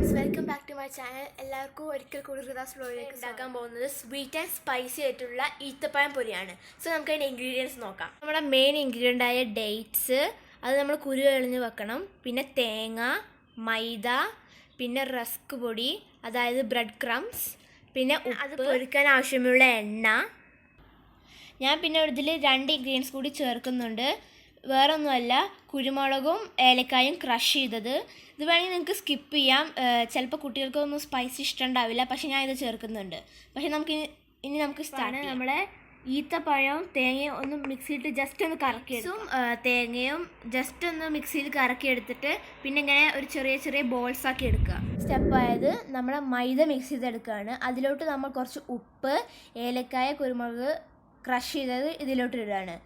Friends, welcome back to my channel. എല്ലാവർക്കും ഒരിക്കൽ കൂടി റിദാസ് വ്ലോഗിലേക്ക് ഉണ്ടാക്കാൻ പോകുന്നത് സ്വീറ്റ് ആൻഡ് സ്പൈസി ആയിട്ടുള്ള ഈത്തപ്പഴം പൊരിയാണ്. സോ നമുക്ക് അതിൻ്റെ ഇൻഗ്രീഡിയൻസ് നോക്കാം. നമ്മുടെ മെയിൻ ഇൻഗ്രീഡിയൻ്റ് ആയ ഡേറ്റ്സ്, അത് നമ്മൾ കുരു എളിഞ്ഞ് വെക്കണം. പിന്നെ തേങ്ങ, മൈദ, പിന്നെ റസ്ക് പൊടി, അതായത് ബ്രെഡ് ക്രംസ്, പിന്നെ അത് പൊരിക്കാൻ ആവശ്യമുള്ള എണ്ണ. ഞാൻ പിന്നെ ഇതിൽ 2 ഇൻഗ്രീഡിയൻസ് കൂടി ചേർക്കുന്നുണ്ട്. വേറെ ഒന്നുമല്ല, കുരുമുളകും ഏലക്കായും ക്രഷ് ചെയ്തത്. ഇത് വേണമെങ്കിൽ നിങ്ങൾക്ക് സ്കിപ്പ് ചെയ്യാം. ചിലപ്പോൾ കുട്ടികൾക്കൊന്നും സ്പൈസി ഇഷ്ടമുണ്ടാവില്ല, പക്ഷേ ഞാൻ ഇത് ചേർക്കുന്നുണ്ട്. പക്ഷേ നമുക്ക് സ്റ്റാർട്ട് ചെയ്യാം. നമ്മളെ ഈത്തപ്പഴവും തേങ്ങയും ഒന്ന് മിക്സിയിട്ട് ജസ്റ്റ് ഒന്ന് കറക്കിയെടുക്കും. തേങ്ങയും ജസ്റ്റ് ഒന്ന് മിക്സിയിൽ കറക്കിയെടുത്തിട്ട് പിന്നെ ഇങ്ങനെ ഒരു ചെറിയ ചെറിയ ബോൾസ് ആക്കി എടുക്കുക. സ്റ്റെപ്പായത് നമ്മളെ മൈദ മിക്സ് ചെയ്തെടുക്കുകയാണ്. അതിലോട്ട് നമ്മൾ കുറച്ച് ഉപ്പ്, ഏലക്കായ, കുരുമുളക് ക്രഷ് ചെയ്തത് ഇതിലോട്ട് ഇടുകയാണ്.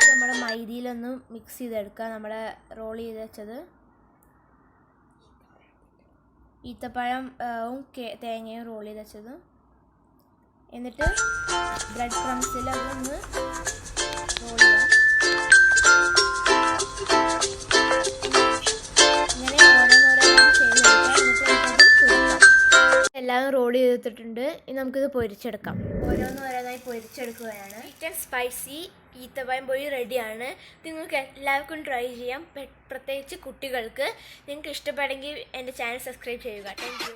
നമ്മുടെ മൈദയിലൊന്ന് മിക്സ് ചെയ്തെടുക്കുക. നമ്മുടെ റോൾ ചെയ്ത് വെച്ചത് ഈത്തപ്പഴം തേങ്ങയും റോൾ ചെയ്ത് വെച്ചത്. എന്നിട്ട് ബ്രെഡ് ക്രംസിൽ അതൊന്ന് റോൾ ചെയ്യാം. എല്ലാം റോൾ ചെയ്തിട്ടുണ്ട്. ഇനി നമുക്കിത് പൊരിച്ചെടുക്കാം. ഓരോന്നായി പൊരിച്ചെടുക്കുകയാണ്. സ്വീറ്റ് ആൻഡ് സ്പൈസി ഈത്തപ്പഴം പൊരി റെഡിയാണ്. നിങ്ങൾക്ക് എല്ലാവർക്കും ട്രൈ ചെയ്യാം, പ്രത്യേകിച്ച് കുട്ടികൾക്ക്. നിങ്ങൾക്ക് ഇഷ്ടപ്പെടുമെങ്കിൽ എൻ്റെ ചാനൽ സബ്സ്ക്രൈബ് ചെയ്യുക. Thank you.